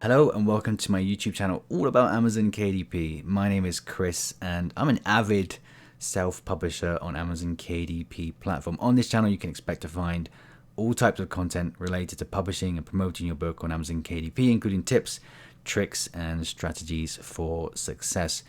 Hello and welcome to my YouTube channel all about Amazon KDP. My name is Chris and I'm an avid self-publisher on Amazon KDP platform. On this channel you can expect to find all types of content related to publishing and promoting your book on Amazon KDP, including tips, tricks and strategies for success.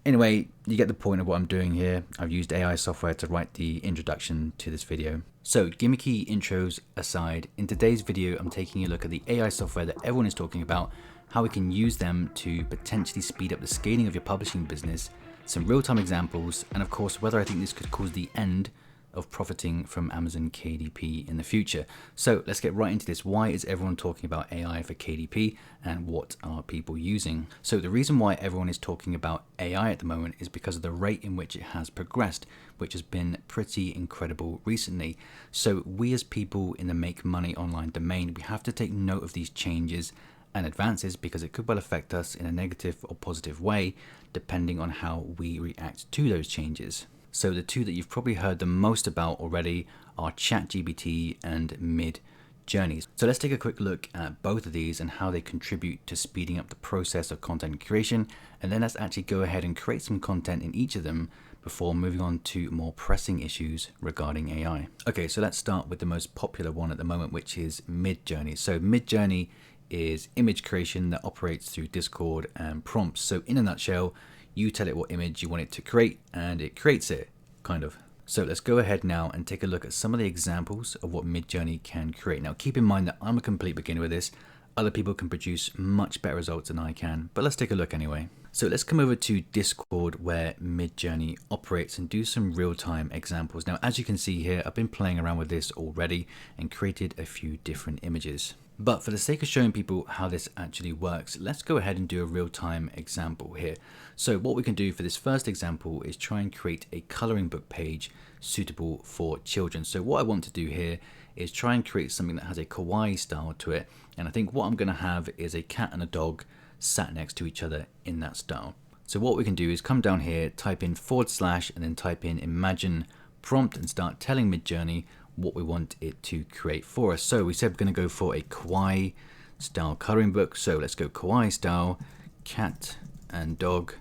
Anyway, you get the point of what I'm doing here. I've used AI software to write the introduction to this video. So gimmicky intros aside, in today's video I'm taking a look at the AI software that everyone is talking about, how we can use them to potentially speed up the scaling of your publishing business, some real-time examples, and of course whether I think this could cause the end of profiting from Amazon KDP in the future. So let's get right into this. Why is everyone talking about AI for KDP and what are people using? So the reason why everyone is talking about AI at the moment is because of the rate in which it has progressed, which has been pretty incredible recently. So we as people in the make money online domain, we have to take note of these changes and advances because it could well affect us in a negative or positive way depending on how we react to those changes. So the two that you've probably heard the most about already are ChatGPT and Midjourney. So let's take a quick look at both of these and how they contribute to speeding up the process of content creation. And then let's actually go ahead and create some content in each of them before moving on to more pressing issues regarding AI. Okay, so let's start with the most popular one at the moment, which is Midjourney. So Midjourney is image creation that operates through Discord and prompts. So in a nutshell, you tell it what image you want it to create and it creates it, kind of. So let's go ahead now and take a look at some of the examples of what Midjourney can create. Now keep in mind that I'm a complete beginner with this. Other people can produce much better results than I can, but let's take a look anyway. So let's come over to Discord where Midjourney operates and do some real-time examples. Now as you can see here, I've been playing around with this already and created a few different images. But for the sake of showing people how this actually works, let's go ahead and do a real-time example here. So what we can do for this first example is try and create a coloring book page suitable for children. So what I want to do here is try and create something that has a kawaii style to it. And I think what I'm going to have is a cat and a dog sat next to each other in that style. So what we can do is come down here, type in / and then type in imagine prompt and start telling Midjourney what we want it to create for us. So we said we're going to go for a kawaii style coloring book. So let's go kawaii style, cat and dog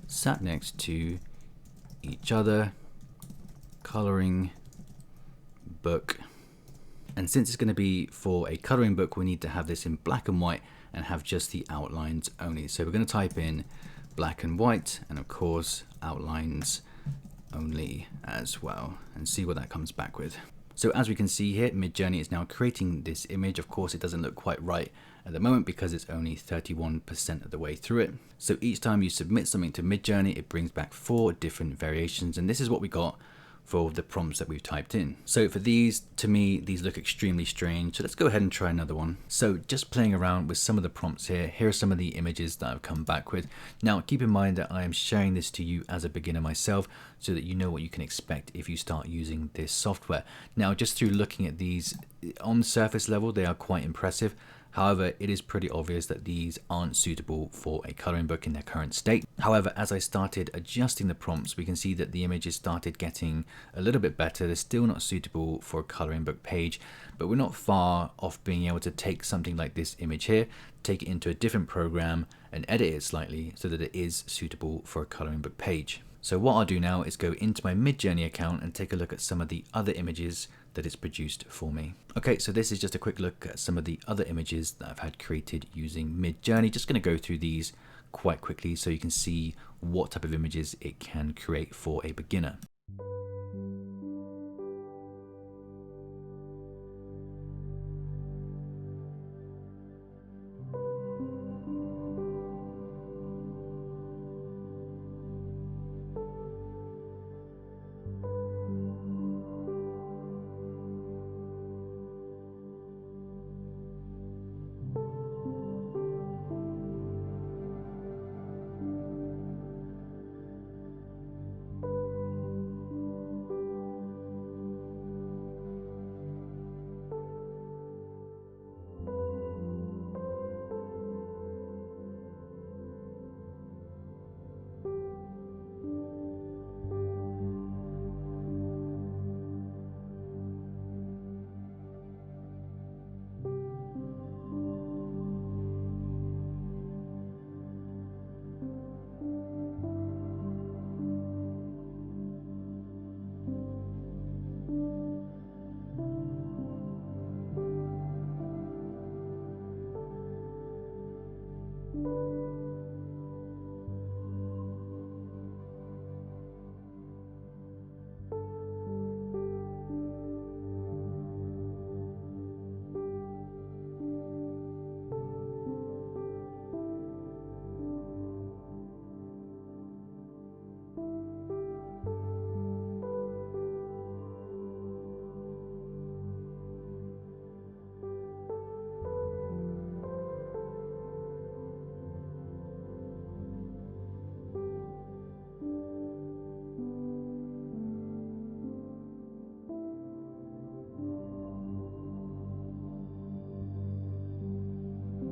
sat next to each other, coloring book. And since it's going to be for a coloring book, we need to have this in black and white and have just the outlines only. So we're going to type in black and white and of course outlines only as well and see what that comes back with. So as we can see here, Midjourney is now creating this image. Of course, it doesn't look quite right at the moment because it's only 31% of the way through it. So each time you submit something to Midjourney, it brings back 4 different variations. And this is what we got for the prompts that we've typed in. So for these, to me, these look extremely strange. So let's go ahead and try another one. So just playing around with some of the prompts here are some of the images that I've come back with. Now, keep in mind that I am sharing this to you as a beginner myself so that you know what you can expect if you start using this software. Now, just through looking at these on the surface level, they are quite impressive. However, it is pretty obvious that these aren't suitable for a coloring book in their current state. However, as I started adjusting the prompts, we can see that the images started getting a little bit better. They're still not suitable for a coloring book page, but we're not far off being able to take something like this image here, take it into a different program and edit it slightly so that it is suitable for a coloring book page. So what I'll do now is go into my Midjourney account and take a look at some of the other images that it's produced for me. Okay, so this is just a quick look at some of the other images that I've had created using Midjourney. Just going to go through these quite quickly so you can see what type of images it can create for a beginner.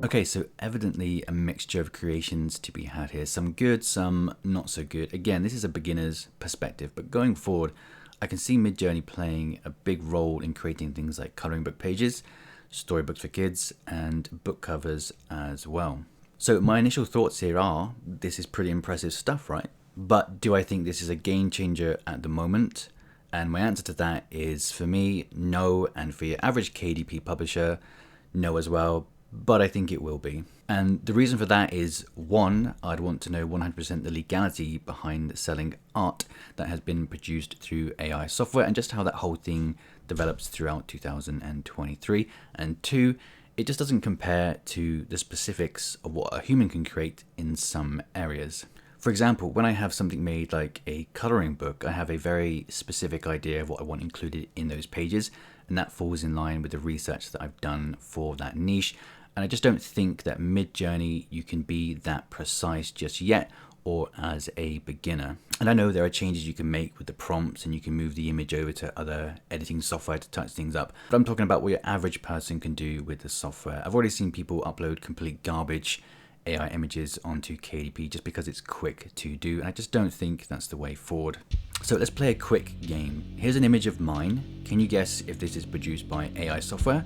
Okay, so evidently a mixture of creations to be had here. Some good, some not so good. Again, this is a beginner's perspective, but going forward, I can see Midjourney playing a big role in creating things like coloring book pages, storybooks for kids, and book covers as well. So my initial thoughts here are, this is pretty impressive stuff, right? But do I think this is a game changer at the moment? And my answer to that is, for me, no, and for your average KDP publisher, no as well, but I think it will be. And the reason for that is, one, I'd want to know 100% the legality behind selling art that has been produced through AI software, and just how that whole thing develops throughout 2023. And two, it just doesn't compare to the specifics of what a human can create in some areas. For example, when I have something made like a coloring book, I have a very specific idea of what I want included in those pages, and that falls in line with the research that I've done for that niche. And I just don't think that Midjourney, you can be that precise just yet, or as a beginner. And I know there are changes you can make with the prompts, and you can move the image over to other editing software to touch things up. But I'm talking about what your average person can do with the software. I've already seen people upload complete garbage AI images onto KDP just because it's quick to do, and I just don't think that's the way forward. So let's play a quick game. Here's an image of mine. Can you guess if this is produced by AI software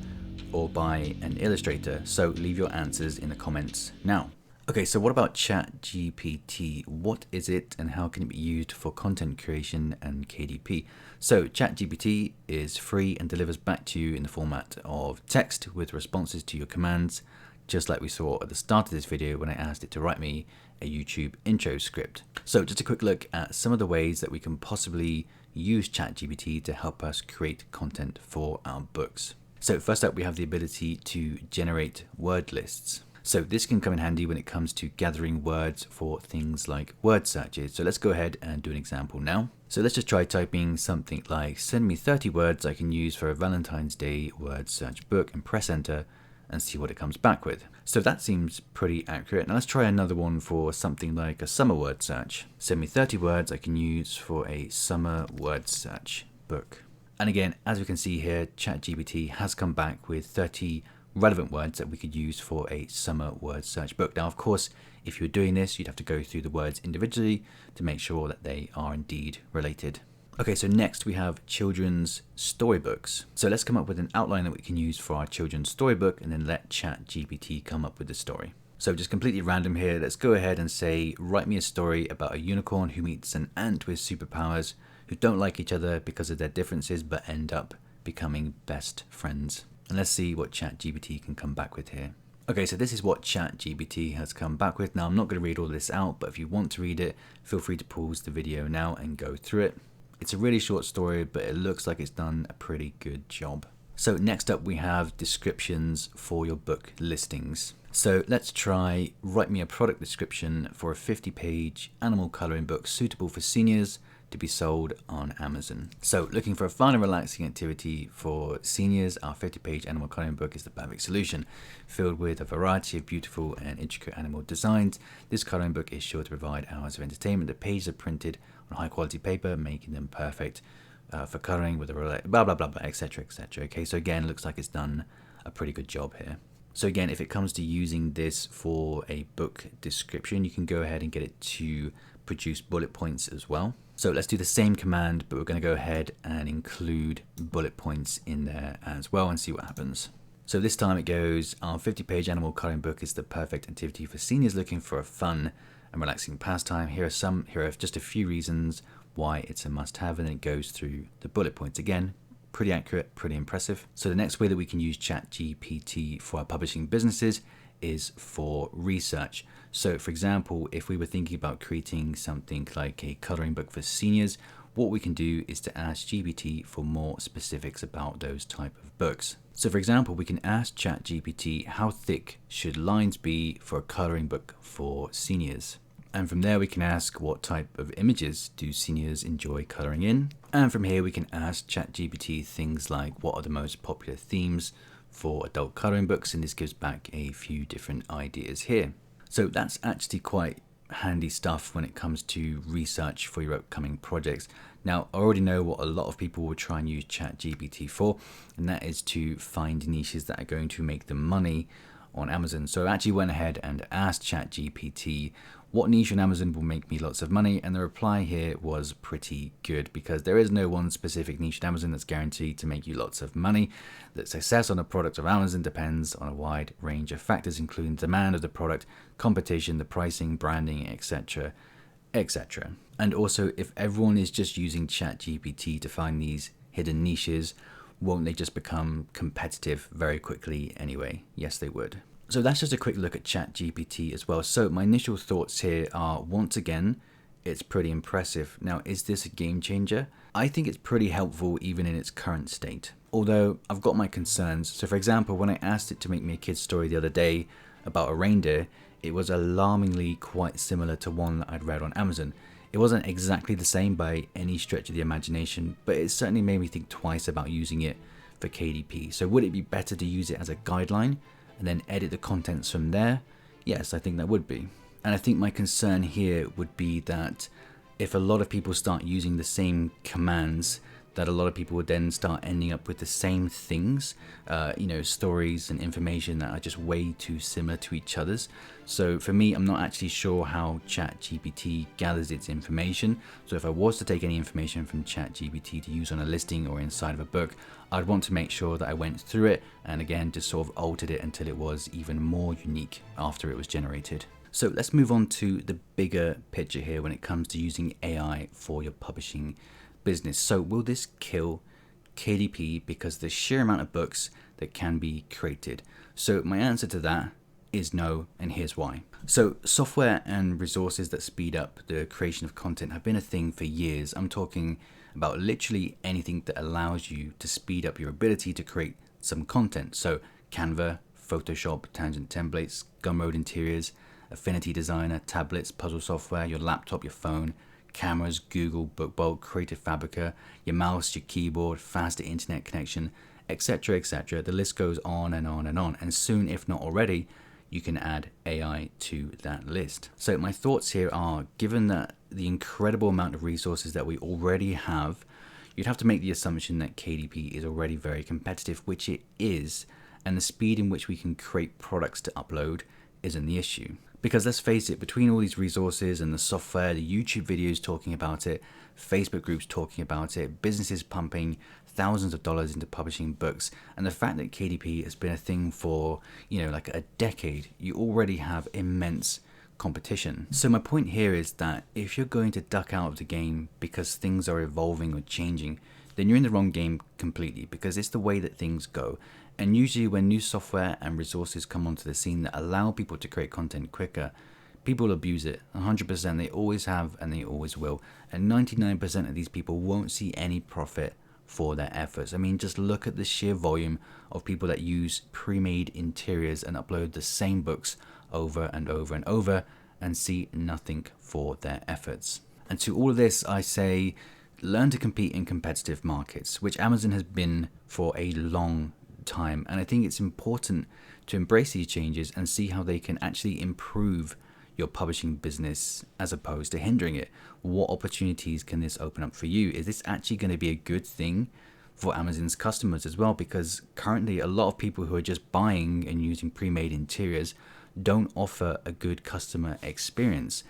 or by an illustrator? So leave your answers in the comments now. Okay, so what about ChatGPT? What is it, and how can it be used for content creation and KDP? So ChatGPT is free and delivers back to you in the format of text with responses to your commands, just like we saw at the start of this video when I asked it to write me a YouTube intro script. So just a quick look at some of the ways that we can possibly use ChatGPT to help us create content for our books. So first up, we have the ability to generate word lists. So this can come in handy when it comes to gathering words for things like word searches. So let's go ahead and do an example now. So let's just try typing something like, send me 30 words I can use for a Valentine's Day word search book, and press enter and see what it comes back with. So that seems pretty accurate. Now let's try another one for something like a summer word search. Send me 30 words I can use for a summer word search book. And again, as we can see here, ChatGPT has come back with 30 relevant words that we could use for a summer word search book. Now, of course, if you were doing this, you'd have to go through the words individually to make sure that they are indeed related. Okay, so next we have children's storybooks. So let's come up with an outline that we can use for our children's storybook, and then let ChatGPT come up with the story. So just completely random here, let's go ahead and say, write me a story about a unicorn who meets an ant with superpowers who don't like each other because of their differences but end up becoming best friends. And let's see what ChatGPT can come back with here. Okay, so this is what ChatGPT has come back with. Now, I'm not going to read all this out, but if you want to read it, feel free to pause the video now and go through it. It's a really short story, but it looks like it's done a pretty good job. So next up, we have descriptions for your book listings. So let's try, write me a product description for a 50-page animal coloring book suitable for seniors to be sold on Amazon. So looking for a fun and relaxing activity for seniors, our 50-page animal coloring book is the perfect solution. Filled with a variety of beautiful and intricate animal designs, this coloring book is sure to provide hours of entertainment. The pages are printed on high quality paper, making them perfect for coloring with a blah blah blah, etc, etc. Okay, so again, looks like it's done a pretty good job here. So again, if it comes to using this for a book description, you can go ahead and get it to produce bullet points as well. So let's do the same command, but we're going to go ahead and include bullet points in there as well and see what happens. So this time it goes, our 50-page animal coloring book is the perfect activity for seniors looking for a fun and relaxing pastime. Here are just a few reasons why it's a must-have, and then it goes through the bullet points again. Pretty accurate, pretty impressive. So the next way that we can use ChatGPT for our publishing businesses is for research. So for example, if we were thinking about creating something like a coloring book for seniors, what we can do is to ask GPT for more specifics about those type of books. So for example, we can ask ChatGPT, how thick should lines be for a coloring book for seniors? And from there we can ask, what type of images do seniors enjoy coloring in? And from here we can ask ChatGPT things like, what are the most popular themes for adult coloring books? And this gives back a few different ideas here. So that's actually quite handy stuff when it comes to research for your upcoming projects. Now, I already know what a lot of people will try and use ChatGPT for, and that is to find niches that are going to make them money on Amazon. So I actually went ahead and asked ChatGPT what niche on Amazon will make me lots of money, and the reply here was pretty good, because there is no one specific niche on Amazon that's guaranteed to make you lots of money. The success on a product of Amazon depends on a wide range of factors, including the demand of the product, competition, the pricing, branding, etc., etc. And also, if everyone is just using ChatGPT to find these hidden niches, won't they just become competitive very quickly anyway? Yes, they would. So that's just a quick look at ChatGPT as well. So my initial thoughts here are, once again, it's pretty impressive. Now, is this a game changer? I think it's pretty helpful even in its current state, although I've got my concerns. So for example, when I asked it to make me a kid's story the other day about a reindeer, it was alarmingly quite similar to one that I'd read on Amazon. It wasn't exactly the same by any stretch of the imagination, but it certainly made me think twice about using it for KDP. So would it be better to use it as a guideline and then edit the contents from there? Yes, I think that would be. And I think my concern here would be that if a lot of people start using the same commands, that a lot of people would then start ending up with the same things, stories and information that are just way too similar to each other's. So for me, I'm not actually sure how ChatGPT gathers its information. So if I was to take any information from ChatGPT to use on a listing or inside of a book, I'd want to make sure that I went through it and again just sort of altered it until it was even more unique after it was generated. So let's move on to the bigger picture here when it comes to using AI for your publishing business. So will this kill KDP because the sheer amount of books that can be created? So my answer to that is no, and here's why. So software and resources that speed up the creation of content have been a thing for years. I'm talking about literally anything that allows you to speed up your ability to create some content. So Canva, Photoshop, Tangent templates, Gumroad interiors, Affinity Designer, tablets, puzzle software, your laptop, your phone, cameras, Google, BookBulk, CreativeFabrica, your mouse, your keyboard, faster internet connection, etc., etc. The list goes on and on and on. And soon, if not already, you can add AI to that list. So my thoughts here are, given that the incredible amount of resources that we already have, you'd have to make the assumption that KDP is already very competitive, which it is, and the speed in which we can create products to upload isn't the issue. Because let's face it, between all these resources and the software, the YouTube videos talking about it, Facebook groups talking about it, businesses pumping thousands of dollars into publishing books, and the fact that KDP has been a thing for, like a decade, you already have immense competition. So my point here is that if you're going to duck out of the game because things are evolving or changing, then you're in the wrong game completely, because it's the way that things go. And usually when new software and resources come onto the scene that allow people to create content quicker, people abuse it 100%. They always have and they always will. And 99% of these people won't see any profit for their efforts. I mean, just look at the sheer volume of people that use pre-made interiors and upload the same books over and over and over and see nothing for their efforts. And to all of this, I say, learn to compete in competitive markets, which Amazon has been for a long time. And I think it's important to embrace these changes and see how they can actually improve your publishing business as opposed to hindering it. What opportunities can this open up for you? Is this actually going to be a good thing for Amazon's customers as well? Because currently a lot of people who are just buying and using pre-made interiors don't offer a good customer experience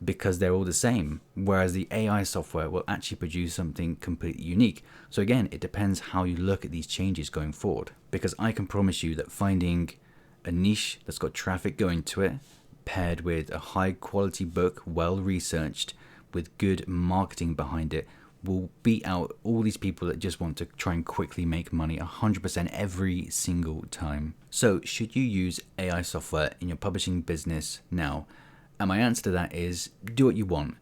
because they're all the same, whereas the AI software will actually produce something completely unique. So again, it depends how you look at these changes going forward, because I can promise you that finding a niche that's got traffic going to it, paired with a high quality book, well researched, with good marketing behind it, will beat out all these people that just want to try and quickly make money 100% every single time. So should you use AI software in your publishing business now? And my answer to that is, do what you want.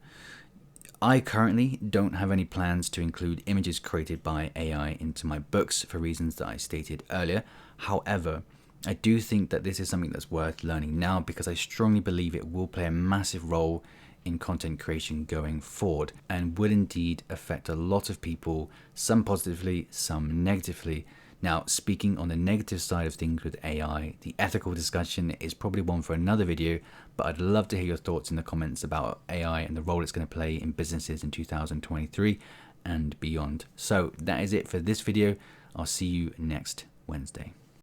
I currently don't have any plans to include images created by AI into my books for reasons that I stated earlier. However, I do think that this is something that's worth learning now, because I strongly believe it will play a massive role in content creation going forward and will indeed affect a lot of people, some positively, some negatively. Now, speaking on the negative side of things with AI, the ethical discussion is probably one for another video, but I'd love to hear your thoughts in the comments about AI and the role it's going to play in businesses in 2023 and beyond. So that is it for this video. I'll see you next Wednesday.